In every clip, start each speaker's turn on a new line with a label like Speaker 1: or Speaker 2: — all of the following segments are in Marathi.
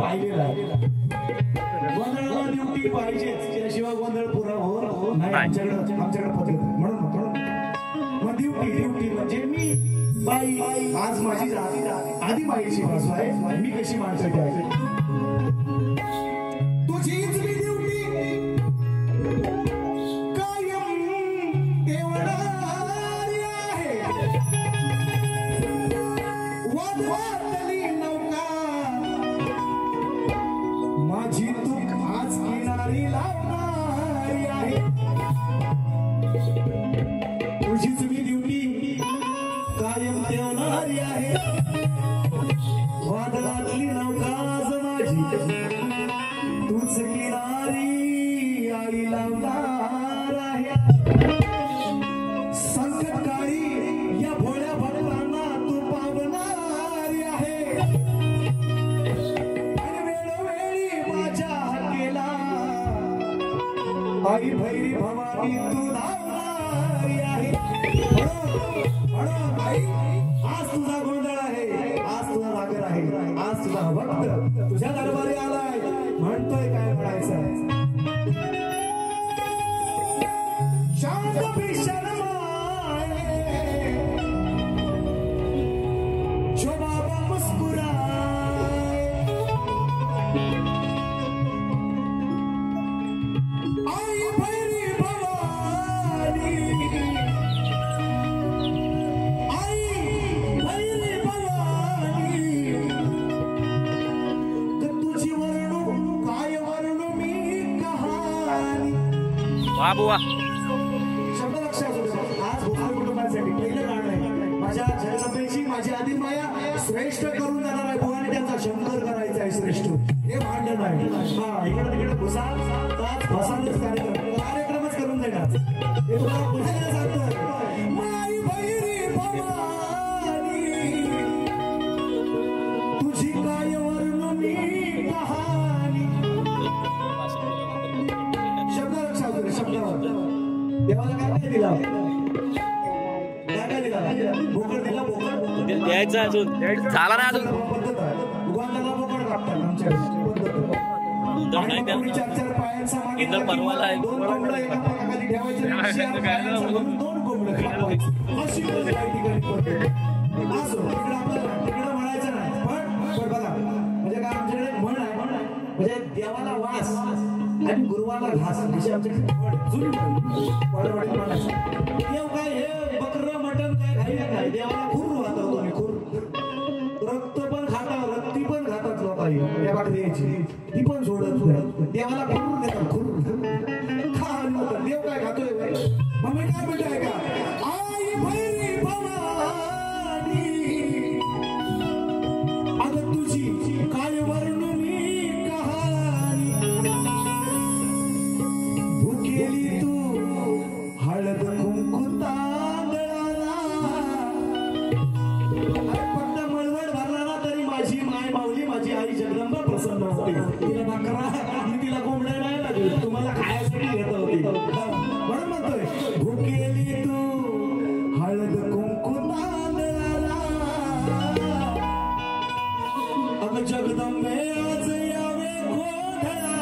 Speaker 1: पाहिलेला आहे. गोंधळाला ड्युटी पाहिजे, त्याशिवाय गोंधळ पुरा हो नाही. आमच्याकडे पद्धत म्हणून मग ड्युटी म्हणजे मी बाई आज माझी आधी बाईची बाजू आहे, मी कशी माणसाची आहे. तुझीच मी ड्युटी कायम तेवढारी आहे. वादवादली नौका माझी तूक आज किनारी लावणारी आहे. तुझीच मी ड्युटी कायम ठेवणारी आहे. वादळातली नौका आज माझी तूच किनारी आळी लावणार आहे. संकटकाळी या भोळ्या भक्तांना तू पावणारी आहे. आणि वेळोवेळी माझ्या हाकेला आई भैरी भवानी तू धावणारी आहे. म्हणून आई आज तुझा गोंधळ आहे, आज तुझा जागर आहे, आज तुझा भक्त तुझ्या दरबारी आलाय. म्हणतोय काय म्हणायचं. शांत भीषण माये जो बाबा मुस्कुराए. आई भैरी भवानी
Speaker 2: बुवा
Speaker 1: शब्द लक्षात ठेवा. आज भोसले कुटुंबासाठी पहिलं गाणं आहे. माझ्या जगदंबेची माझी आदिल माया श्रेष्ठ करून जाणार आहे बुवाने, त्यांचा शंकर करायचा आहे श्रेष्ठ. हे भांडण आहे. हा इकडे तिकडे घुसा बसायलाच कार्यक्रमच करून देणार. हे तुला पुन्हा एकदा सांगतोय. माई भैरी भवानी तुझी काय वर्णू मी कहाणी. देवाला काय दिला, काय दिला, बोकड दिला. बोकड
Speaker 2: द्यायचा अजून झाला नाही अजून.
Speaker 1: भगवानाला बोकड कापतात आमच्याकडे. 4-4 पायांचा
Speaker 2: इंद्र परवाला आहे.
Speaker 1: 2 कोंबडं एका पायाखाली ठेवायचे, 2 कोंबडं कापायची. अशी ठिकाणी पडते. असो तिकडे आपल्याला तिकडे म्हणायचं नाही. पण बघा म्हणजे काय आमच्याकडे म्हण आहे, म्हणजे देवाला वास आणि गुरुवाला घास अशी आमच्याकडे देव काय हे बकरं मटण काय खायला काय. देवाला खूर वाहतो आम्ही, खूर रक्त पण खाता, रक्ती पण खातात लोक. देवाला द्यायची ती पण सोडत देवाला खूर देतात. खूर खा देव काय खातोय. मग मी काय म्हणतोय का. आई भैरी भवानी अगं तुझी काय वर्णू मी कहाणी. भुकेली तू हळद कुंकू तांदळाला. फक्त मळवड भरला ना तरी माझी माय माऊली माझी आई जगदंबा प्रसन्न होती. तिला बकरा मी तिला कोंबड्या नाही लागली, तुम्हाला खायसाठी घेत होती. म्हणून म्हणतोय भुकेली तू हळद कुंकू तांदळाला. अगं जगदंबे आज यावे गोंधळा.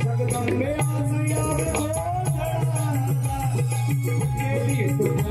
Speaker 1: जगदंबे आज यावे गोंधळाला.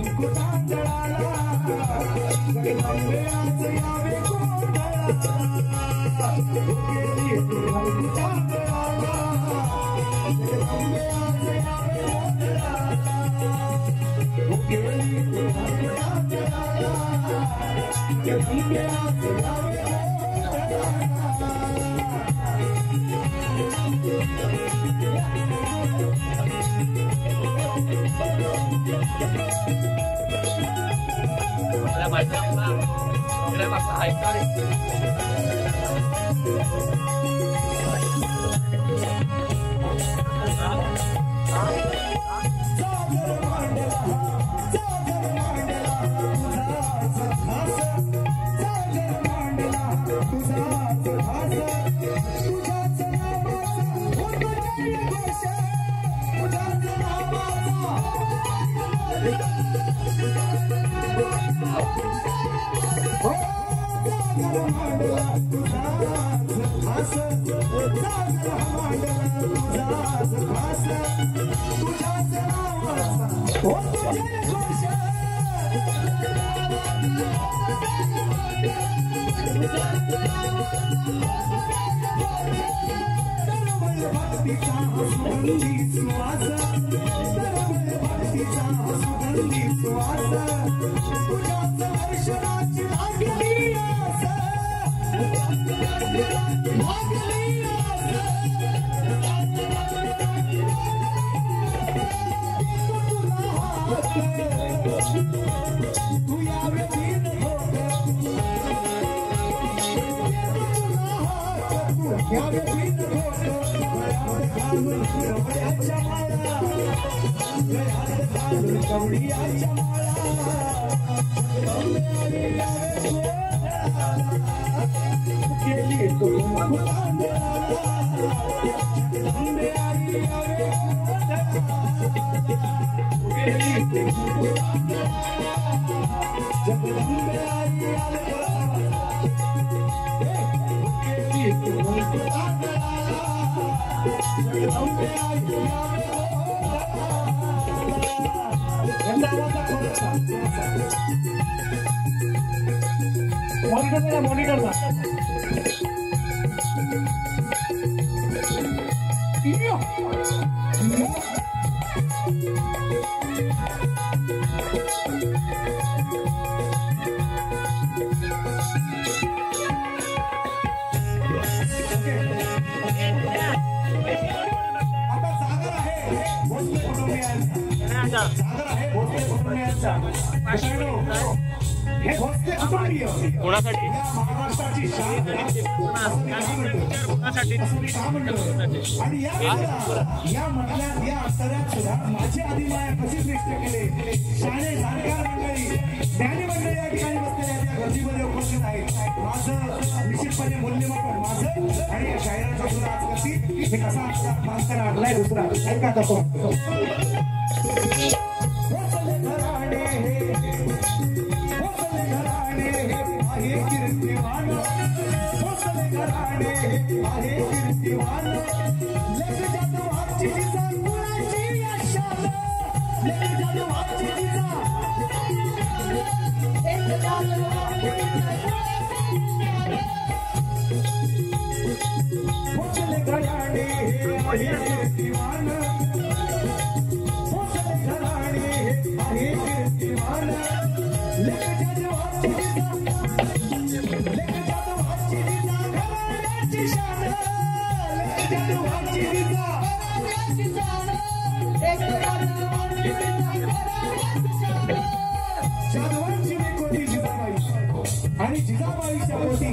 Speaker 1: आणि जिजाबाईच्या पोटी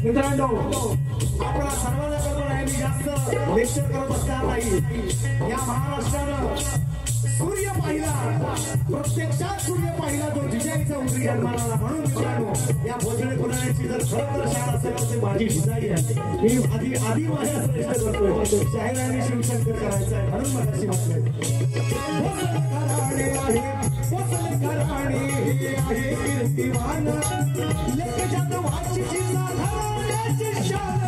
Speaker 1: मित्रांनो आपला सर्वांकडून आहे मी जास्त लेक्चर करत असणार नाही। या महाराष्ट्रानं सूर्य पाहिला, प्रत्यक्षात सूर्य पाहिला तो जिजाईचा उदय जन्माला। म्हणून मित्रांनो या भोजने पुराण्याची जर खरं शाळा असेल तर माझी जिजाई आहे। मी आधी माझ्या श्रेष्ठ करतोय, शाहिराने शिवशंकर करायचं आहे म्हणून माझ्याशी म्हटलंय कीर्तिवान लेके जातो वाची जिजा घराण्याची शान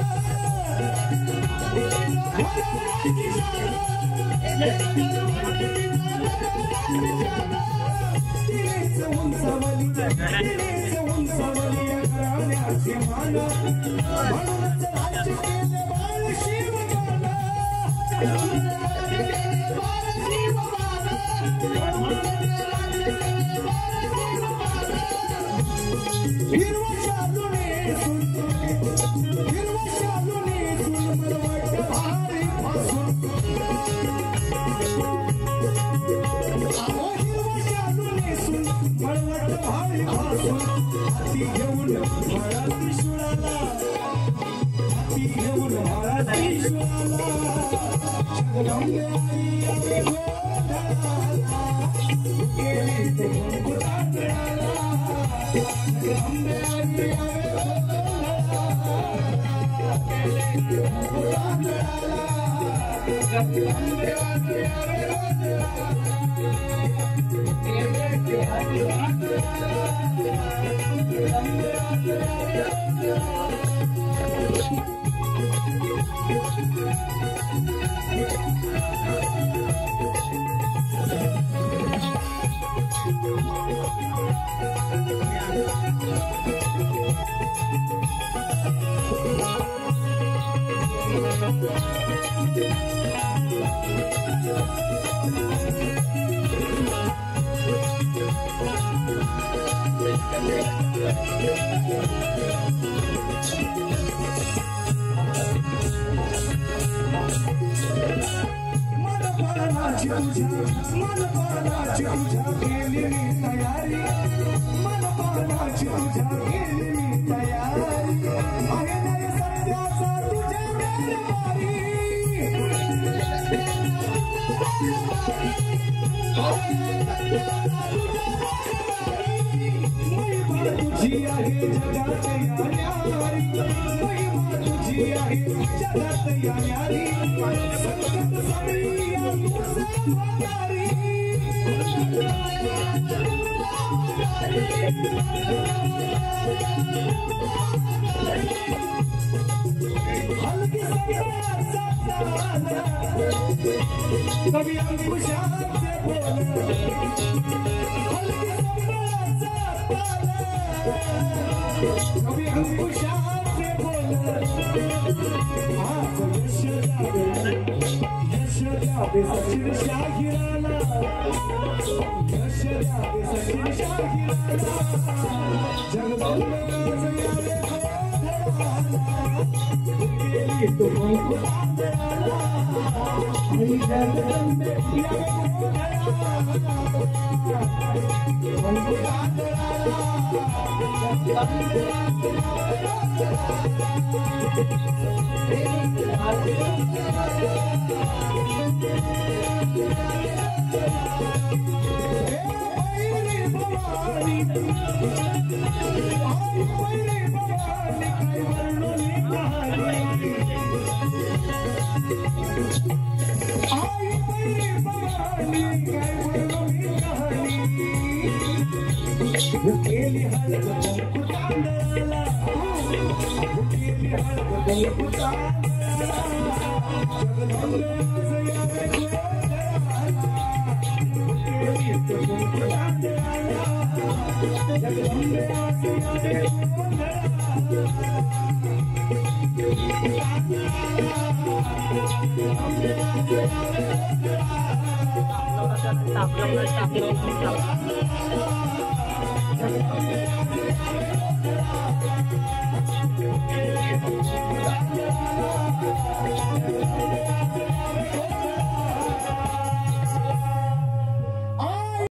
Speaker 1: तिनेच उंचावली घराण्याची मान म्हणूनच राज्य केले बाळ शिवगान हिरवा आहो हिरवा शालू नेसून मळवट भाळी भासून हाती घेऊन भाळा त्रिशूळाला हाती घेऊन भाळा त्रिशूळाला जगदंबे आई आवे गोंधळाला गेली ते मुकुटांगणाला जगदंबे आई आवे मनपानाची तुझ्या केली मी तयारी मनपानाची तुझ्या केली मी तयारी आहे नाही सत्याचा तुझ्या दरबारी महिमा तुझी आहे जगात यारी महिमा तुझी आहे जगात यारी संकट सगळी या तुझ्या वादारी हलकी सगळ्याचा ताला कभी अंकुशात बोल हलकी सगळ्याचा ताला कभी अंकुशात बोल आज यश द्यावे सचिन शाहिराला यश द्यावे सचिन शाहिराला जगदंबे आज यावे गोंधळाला गेली तो मुकुटांगणाला आई जगदंबे यावे Bukeli halga mukutandaala, bukeli halga mukutandaala, jagdambe az yaave goondaala, bukeli mukutandaala, jagdambe az yaave goondaala.